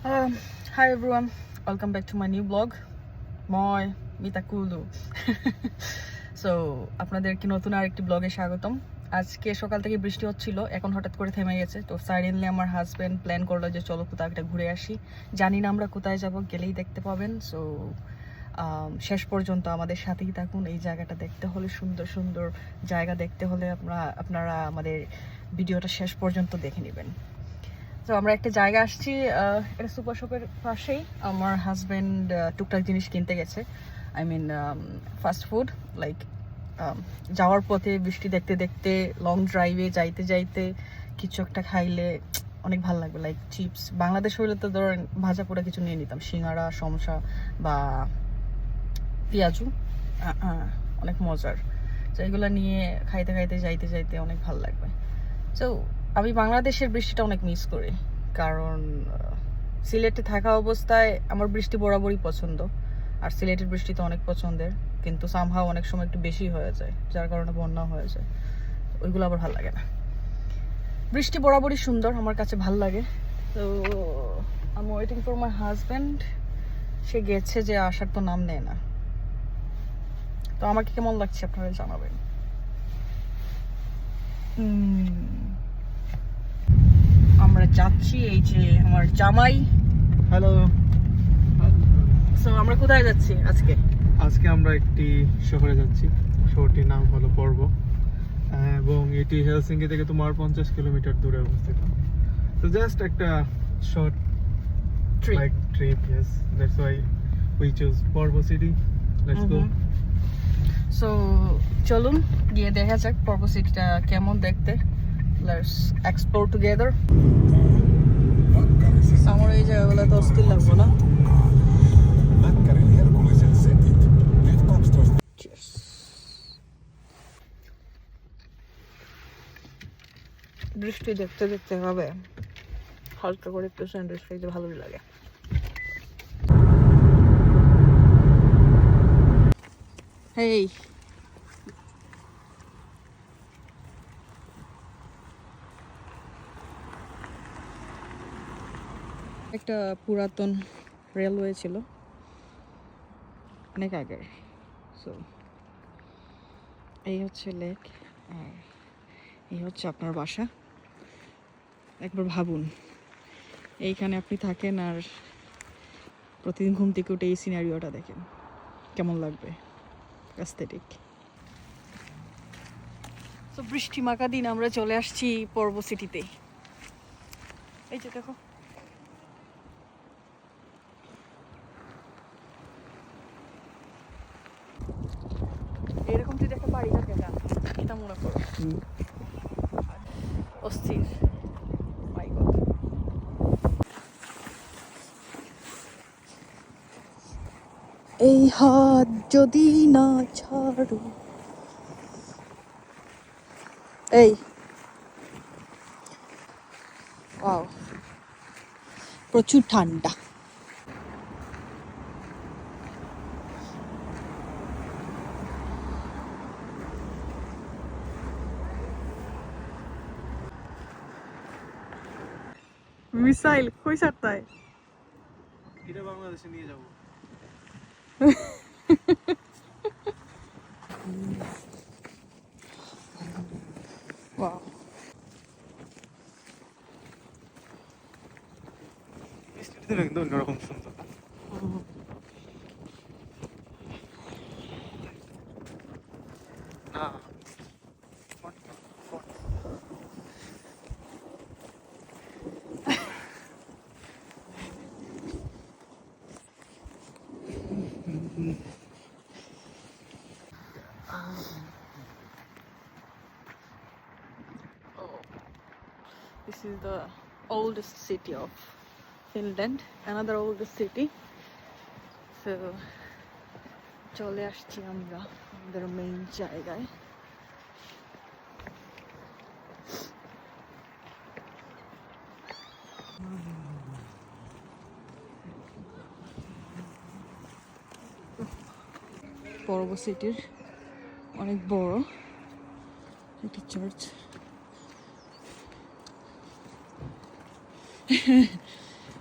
Hi everyone, welcome back to my new blog. মই মিতাকুলু। So আপনাদেরকে নতুন আরেকটি ব্লগে স্বাগতম। আজকে সকাল থেকে বৃষ্টি হচ্ছিল, এখন হঠাৎ করে থেমে গেছে। তো সাডেনলি আমার হাজব্যান্ড প্ল্যান করলো যে চলো কোথাও একটা ঘুরে আসি। জানি না আমরা কোথায় যাব, গেলেই দেখতে পাবেন। সো শেষ পর্যন্ত আমাদের সাথেই থাকুন। এই জায়গাটা দেখতে হলে, সুন্দর সুন্দর জায়গা দেখতে হলে আপনারা আমাদের ভিডিওটা শেষ পর্যন্ত দেখে নেবেন। তো আমরা একটা জায়গা আসছি, এটা সুপার শপের পাশেই। আমার হাজব্যান্ড টুকটাক জিনিস কিনতে গেছে, I mean fast food. Like যাওয়ার পথে বৃষ্টি দেখতে দেখতে লং ড্রাইভে যাইতে যাইতে কিছু একটা খাইলে অনেক ভালো লাগবে। লাইক চিপস, বাংলাদেশ হইলে তো ধরেন ভাজা পোড়া কিছু নিয়ে নিতাম, সিঙ্গারা, সমোসা বা পেঁয়াজু, অনেক মজার। তো এগুলো নিয়ে খাইতে খাইতে যাইতে যাইতে অনেক ভালো লাগবে। তো আমি বাংলাদেশের বৃষ্টিটা অনেক মিস করি, কারণ সিলেটে থাকা অবস্থায় আমার বৃষ্টি বরাবরই পছন্দ, আর সিলেটের বৃষ্টি তো অনেক পছন্দের, কিন্তু সামহাও অনেক সময় একটু বেশি হয়ে যায়, যার কারণে বন্যা হয়ে যায়। ওইগুলো আবার ভালো লাগে না। বৃষ্টি বরাবরই সুন্দর, আমার কাছে ভালো লাগে। তো আমি ওয়েটিং ফর মাই হাজব্যান্ড। সে গেছে, যে আসার তো নাম নেয় না। তো আমাকে কেমন লাগছে আপনারা জানাবেন। আমরা যাচ্ছি, এই যে আমার জামাই। হ্যালো। সো আমরা কোথায় যাচ্ছি আজকে? আজকে আমরা একটি শহরে যাচ্ছি। শহরটির নাম হলো পর্ব, এবং এটি হেলসিঙ্কি থেকে তোমার 50 কিলোমিটার দূরে অবস্থিত। তো জাস্ট একটা short like trip, yes, that's why we choose পর্ব সিটি। Let's go. সো চলুন গিয়ে দেখা যাক পর্ব সিটিটা কেমন দেখতে। Let's explore together. আমার এই জায়গাগুলো তো অস্থির লাগবো না? বৃষ্টি দেখতে দেখতে হবে হালকা করে একটু স্যান্ডউইচ খাইতে ভালোই লাগে। হেই, একটা পুরাতন রেলওয়ে ছিল অনেক আগের। সো এই হচ্ছে লেক, আর এই হচ্ছে আপনার বাসা। একবার ভাবুন, এইখানে আপনি থাকেন আর প্রতিদিন ঘুম থেকে উঠে এই সিনারিওটা দেখেন, কেমন লাগবে? অ্যাস্থেটিক। তো বৃষ্টি মাখা দিন আমরা চলে আসছি পর্ব সিটিতে। এই যে দেখো, এরকম যদি একটা বাড়ি থাকে না, এটা মনে করো অস্থির। মাই গড। এই হাত যদি না ছাড়ো। এই ওয়াও, প্রচুর ঠান্ডা। মিসাইল কই সারতায়? এটা বাংলাদেশে নিয়ে যাব। ওয়াও, বৃষ্টিতে একদম অন্যরকম সুন্দর। this is the oldest city of Finland, another oldest city. So চলে আসছি আমরা আমাদের মেইন জায়গায়। পর্ব সিটির অনেক বড় একটি চার্চ।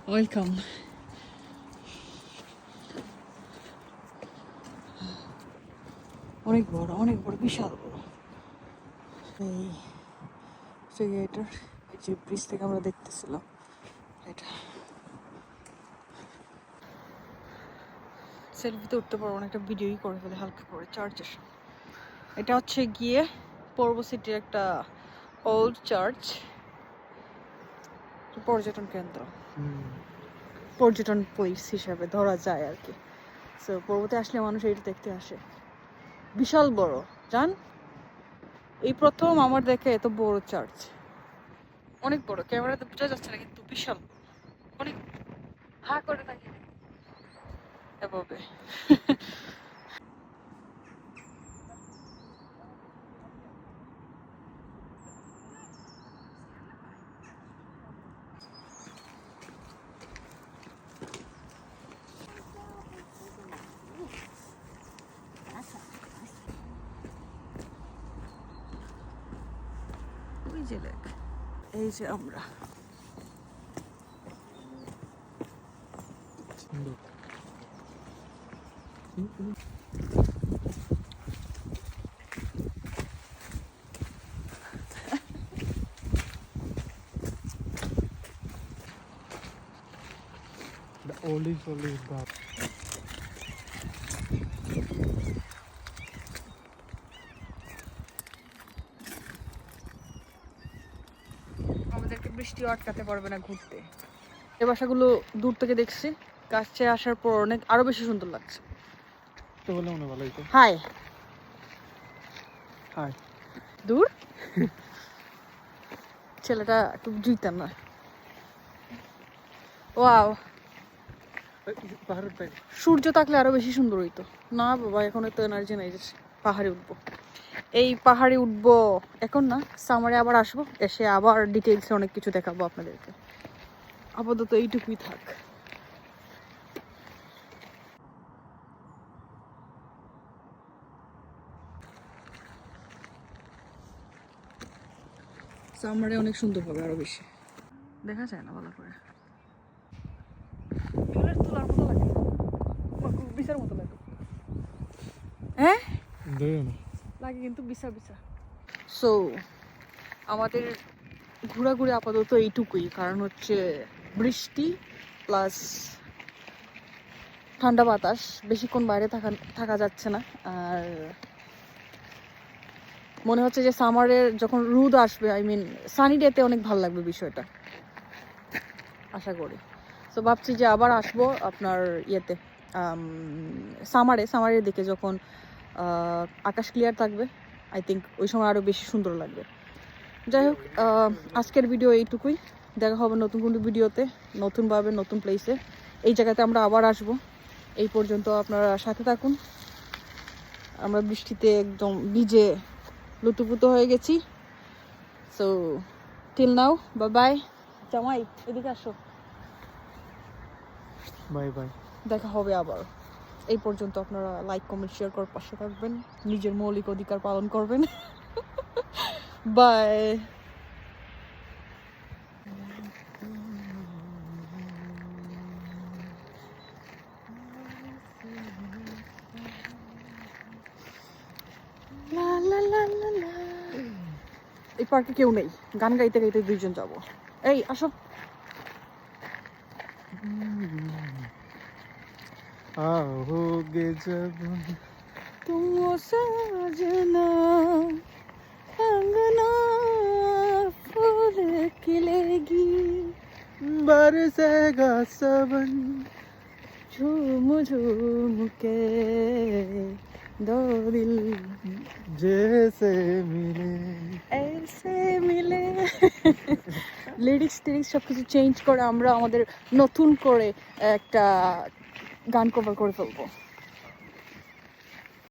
ওয়েলকাম। অনেক বড় বিশাল বড় এই এটার যে ব্রিজ থেকে আমরা দেখতেছিলাম এটা। সেলফিতে উঠতে পারবো না, একটা ভিডিওই করে ফেলে হালকা করে চার্চের। এটা হচ্ছে গিয়ে পর্ব সিটির একটা ওল্ড চার্চ, পর্যটন কেন্দ্র, পর্যটন প্লেস হিসাবে ধরা যায় আর কি। সো পর্বতে আসলে মানুষ এটা দেখতে আসে। বিশাল বড়, জান এই প্রথম আমার দেখে এত বড় চার্চ। অনেক বড়, ক্যামেরাতে বোঝা যাচ্ছে না কিন্তু বিশাল অনেক। হা করে থাকি এভাবে। ওই যে দেখ, এই যে আমরা The oldest bar. আমাদেরকে বৃষ্টিও আটকাতে পারবে না ঘুরতে। এই বাসাগুলো দূর থেকে দেখছি, কাছে আসার পর অনেক আরো বেশি সুন্দর লাগছে। তো বলে মনে ভালোই তো। High high. দূর ছেলেটা একটু জুইতাম না। ওয়াও, পাহাড়ের টাইপ। সূর্য থাকলে আরো বেশি সুন্দর হইতো। না বাবা, এখন তো এনার্জি নাই যে পাহাড়ে উঠবো। এই পাহাড়ে উঠবো এখন না, সামারে আবার আসবো, এসে আবার ডিটেইলসে অনেক কিছু দেখাবো আপনাদেরকে। আপাতত এইটুকুই থাক। সামারে অনেক সুন্দর হবে, আরো বেশি দেখা যায় না ভালো করে। তোলার মতো লাগে, বিছার মতো লাগে। হ্যাঁ লাগে কিন্তু বিছা বিছা। সো আমাদের ঘোরাঘুরি আপাতত এইটুকুই, কারণ হচ্ছে বৃষ্টি প্লাস ঠান্ডা বাতাস, বেশিক্ষণ বাইরে থাকা যাচ্ছে না। আর মনে হচ্ছে যে সামারের যখন রোদ আসবে, আই মিন সানি ডেতে অনেক ভালো লাগবে বিষয়টা, আশা করি। সো ভাবছি যে আবার আসবো আপনার ইয়েতে, সামারের দিকে, যখন আকাশ ক্লিয়ার থাকবে। আই থিঙ্ক ওই সময় আরও বেশি সুন্দর লাগবে। যাই হোক, আজকের ভিডিও এইটুকুই। দেখা হবে নতুন কোনো ভিডিওতে, নতুনভাবে নতুন প্লেসে। এই জায়গাতে আমরা আবার আসব। এই পর্যন্ত আপনারা সাথে থাকুন। আমরা বৃষ্টিতে একদম ভিজে লুতুপুতু হয়ে গেছি। So till now, bye bye. জামাই এদিকে আসো, বাই বাই। দেখা হবে আবার। এই পর্যন্ত আপনারা লাইক, কমেন্ট, শেয়ার করে পাশে থাকবেন, নিজের মৌলিক অধিকার পালন করবেন। বাই। এই পার্কে কেউ নেই, গান গাইতে গাইতে দুইজন যাবো। এই আসো। आओगे जब तुम वो सजना अंगना फूल खिलेगी, बरसेगा सावन झूम झूम के दो दिल जैसे मिले ऐसे মিলে। লিরিক্স সব কিছু চেঞ্জ করে আমরা আমাদের নতুন করে একটা গান কভার করে ফেলবো।